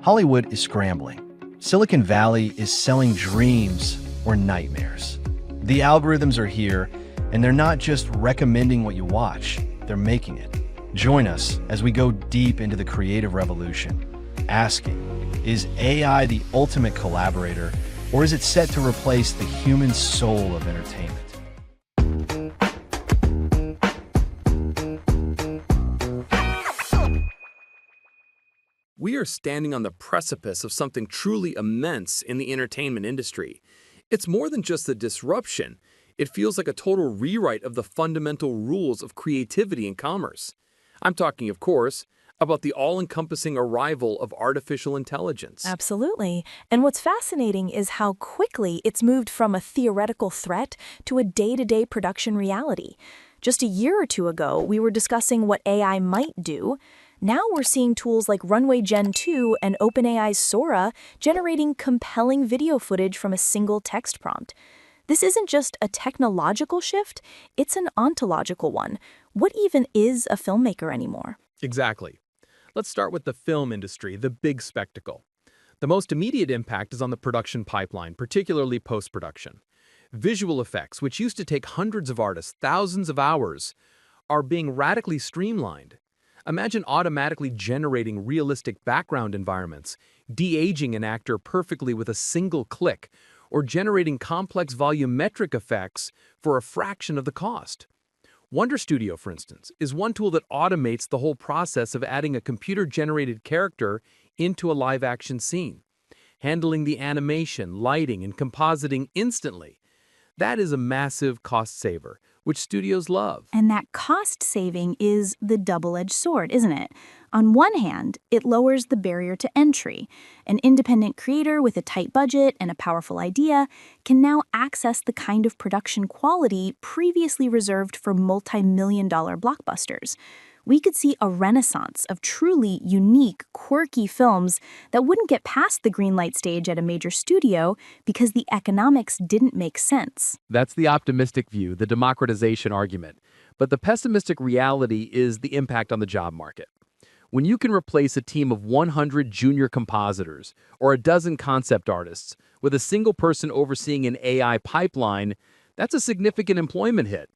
Hollywood is scrambling. Silicon Valley is selling dreams or nightmares. The algorithms are here, and they're not just recommending what you watch, they're making it. Join us as we go deep into the creative revolution, asking, is AI the ultimate collaborator, or is it set to replace the human soul of entertainment? We are standing on the precipice of something truly immense in the entertainment industry. It's more than just a disruption. It feels like a total rewrite of the fundamental rules of creativity and commerce. I'm talking, of course, about the all-encompassing arrival of artificial intelligence. Absolutely. And what's fascinating is how quickly it's moved from a theoretical threat to a day-to-day production reality. Just a year or two ago, we were discussing what AI might do. Now we're seeing tools like Runway Gen 2 and OpenAI's Sora generating compelling video footage from a single text prompt. This isn't just a technological shift, it's an ontological one. What even is a filmmaker anymore? Exactly. Let's start with the film industry, the big spectacle. The most immediate impact is on the production pipeline, particularly post-production. Visual effects, which used to take hundreds of artists, thousands of hours, are being radically streamlined. Imagine automatically generating realistic background environments, de-aging an actor perfectly with a single click, or generating complex volumetric effects for a fraction of the cost. Wonder Studio, for instance, is one tool that automates the whole process of adding a computer-generated character into a live-action scene, handling the animation, lighting, and compositing instantly. That is a massive cost saver, which studios love. And that cost saving is the double-edged sword, isn't it? On one hand, it lowers the barrier to entry. An independent creator with a tight budget and a powerful idea can now access the kind of production quality previously reserved for multi-million-dollar blockbusters. We could see a renaissance of truly unique, quirky films that wouldn't get past the green light stage at a major studio because the economics didn't make sense. That's the optimistic view, the democratization argument. But the pessimistic reality is the impact on the job market. When you can replace a team of 100 junior compositors or a dozen concept artists with a single person overseeing an AI pipeline, that's a significant employment hit.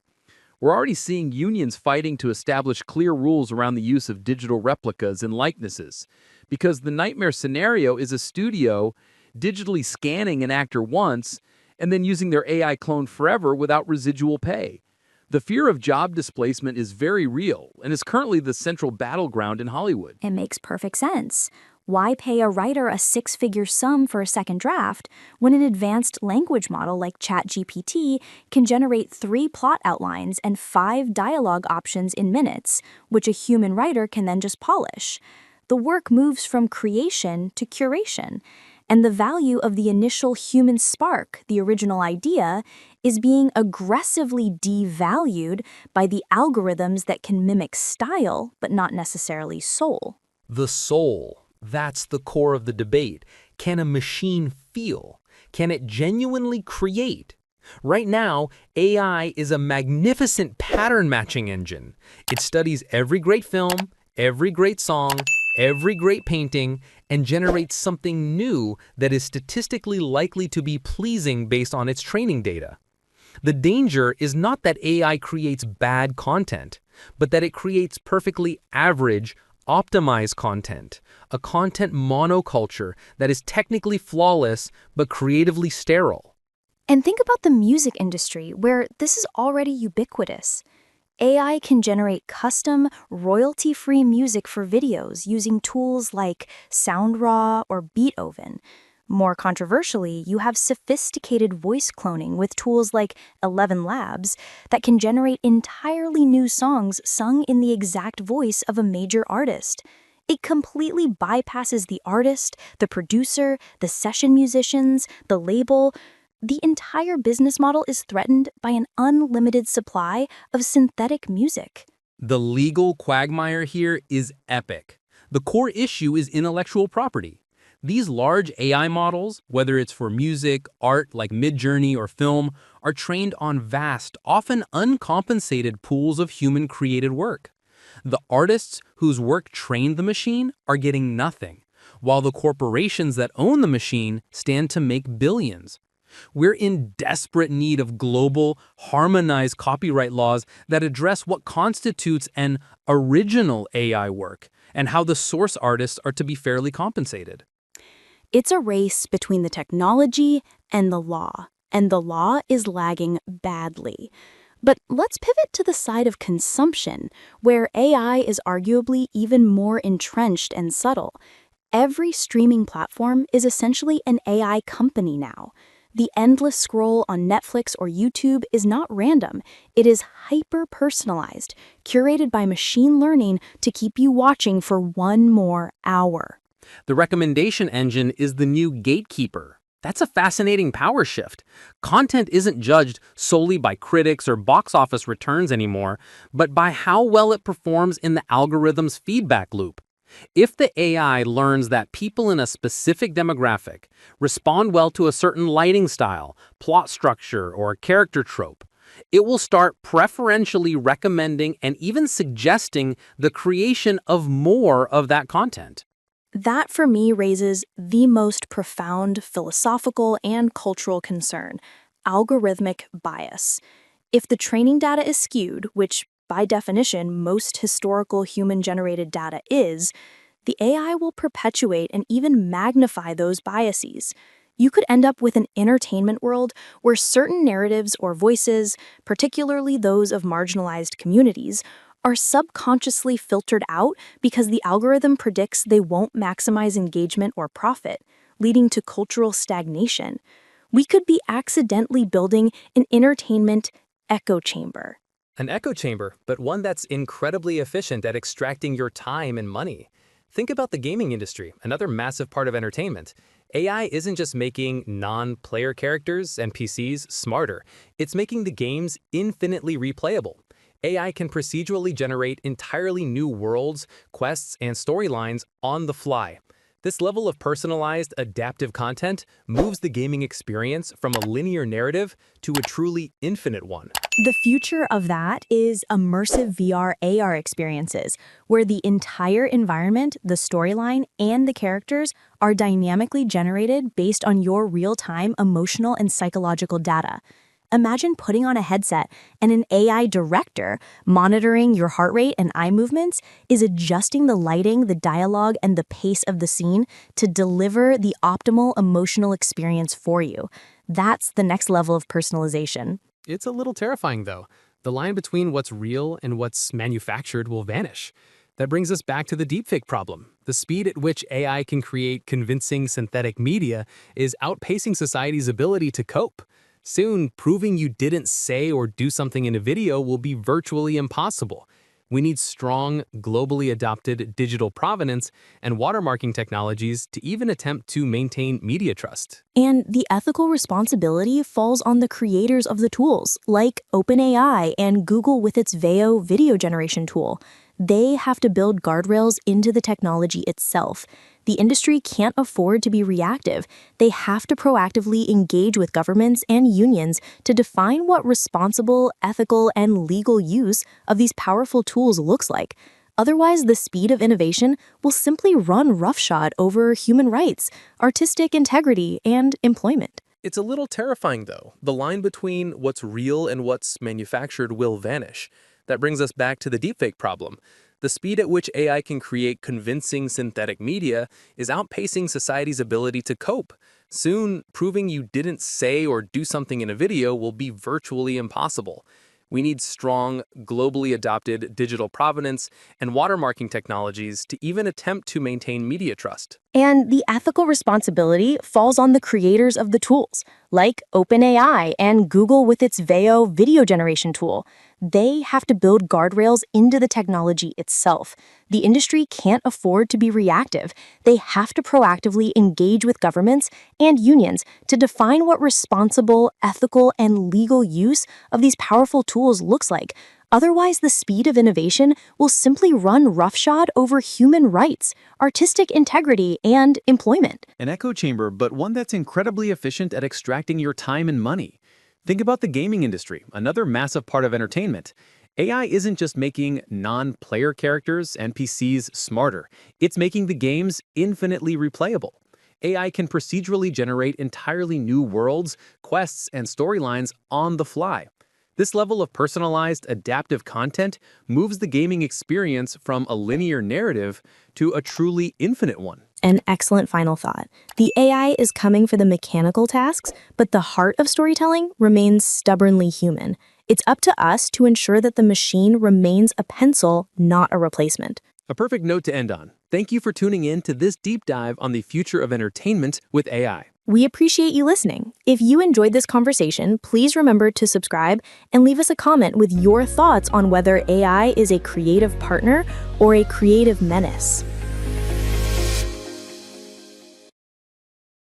We're already seeing unions fighting to establish clear rules around the use of digital replicas and likenesses, because the nightmare scenario is a studio digitally scanning an actor once and then using their AI clone forever without residual pay. The fear of job displacement is very real and is currently the central battleground in Hollywood. It makes perfect sense. Why pay a writer a six-figure sum for a second draft when an advanced language model like ChatGPT can generate 3 plot outlines and 5 dialogue options in minutes, which a human writer can then just polish? The work moves from creation to curation, and the value of the initial human spark, the original idea, is being aggressively devalued by the algorithms that can mimic style but not necessarily soul. The soul. That's the core of the debate. Can a machine feel? Can it genuinely create? Right now, AI is a magnificent pattern matching engine. It studies every great film, every great song, every great painting, and generates something new that is statistically likely to be pleasing based on its training data. The danger is not that AI creates bad content, but that it creates perfectly average, optimized content, a content monoculture that is technically flawless but creatively sterile. And think about the music industry, where this is already ubiquitous. AI can generate custom, royalty-free music for videos using tools like SoundRaw or Beethoven. More controversially, you have sophisticated voice cloning with tools like 11 Labs that can generate entirely new songs sung in the exact voice of a major artist. It completely bypasses the artist, the producer, the session musicians, the label. The entire business model is threatened by an unlimited supply of synthetic music. The legal quagmire here is epic. The core issue is intellectual property. These large AI models, whether it's for music, art like Midjourney or film, are trained on vast, often uncompensated pools of human-created work. The artists whose work trained the machine are getting nothing, while the corporations that own the machine stand to make billions. We're in desperate need of global, harmonized copyright laws that address what constitutes an original AI work and how the source artists are to be fairly compensated. It's a race between the technology and the law is lagging badly. But let's pivot to the side of consumption, where AI is arguably even more entrenched and subtle. Every streaming platform is essentially an AI company now. The endless scroll on Netflix or YouTube is not random. It is hyper-personalized, curated by machine learning to keep you watching for one more hour. The recommendation engine is the new gatekeeper. That's a fascinating power shift. Content isn't judged solely by critics or box office returns anymore, but by how well it performs in the algorithm's feedback loop. If the AI learns that people in a specific demographic respond well to a certain lighting style, plot structure, or character trope, it will start preferentially recommending and even suggesting the creation of more of that content. That, for me, raises the most profound philosophical and cultural concern: algorithmic bias. If the training data is skewed, which by definition most historical human-generated data is, the AI will perpetuate and even magnify those biases. You could end up with an entertainment world where certain narratives or voices, particularly those of marginalized communities, are subconsciously filtered out because the algorithm predicts they won't maximize engagement or profit, leading to cultural stagnation. We could be accidentally building an entertainment echo chamber. An echo chamber, but one that's incredibly efficient at extracting your time and money. Think about the gaming industry, another massive part of entertainment. AI isn't just making non-player characters, NPCs, smarter. It's making the games infinitely replayable. AI can procedurally generate entirely new worlds, quests, and storylines on the fly. This level of personalized, adaptive content moves the gaming experience from a linear narrative to a truly infinite one. The future of that is immersive VR/AR experiences, where the entire environment, the storyline, and the characters are dynamically generated based on your real-time emotional and psychological data. Imagine putting on a headset and an AI director, monitoring your heart rate and eye movements, is adjusting the lighting, the dialogue, and the pace of the scene to deliver the optimal emotional experience for you. That's the next level of personalization. It's a little terrifying, though. The line between what's real and what's manufactured will vanish. That brings us back to the deepfake problem. The speed at which AI can create convincing synthetic media is outpacing society's ability to cope. Soon, proving you didn't say or do something in a video will be virtually impossible. We need strong, globally adopted digital provenance and watermarking technologies to even attempt to maintain media trust. And the ethical responsibility falls on the creators of the tools, like OpenAI and Google with its Veo video generation tool. They have to build guardrails into the technology itself. The industry can't afford to be reactive. They have to proactively engage with governments and unions to define what responsible, ethical, and legal use of these powerful tools looks like. Otherwise, the speed of innovation will simply run roughshod over human rights, artistic integrity, and employment. It's a little terrifying, though. The line between what's real and what's manufactured will vanish. That brings us back to the deepfake problem. The speed at which AI can create convincing synthetic media is outpacing society's ability to cope. Soon, proving you didn't say or do something in a video will be virtually impossible. We need strong, globally adopted digital provenance and watermarking technologies to even attempt to maintain media trust. And the ethical responsibility falls on the creators of the tools, like OpenAI and Google with its Veo video generation tool. They have to build guardrails into the technology itself. The industry can't afford to be reactive. They have to proactively engage with governments and unions to define what responsible, ethical, and legal use of these powerful tools looks like. Otherwise, the speed of innovation will simply run roughshod over human rights, artistic integrity, and employment. An echo chamber, but one that's incredibly efficient at extracting your time and money. Think about the gaming industry, another massive part of entertainment. AI isn't just making non-player characters, NPCs, smarter. It's making the games infinitely replayable. AI can procedurally generate entirely new worlds, quests, and storylines on the fly. This level of personalized, adaptive content moves the gaming experience from a linear narrative to a truly infinite one. An excellent final thought. The AI is coming for the mechanical tasks, but the heart of storytelling remains stubbornly human. It's up to us to ensure that the machine remains a pencil, not a replacement. A perfect note to end on. Thank you for tuning in to this deep dive on the future of entertainment with AI. We appreciate you listening. If you enjoyed this conversation, please remember to subscribe and leave us a comment with your thoughts on whether AI is a creative partner or a creative menace.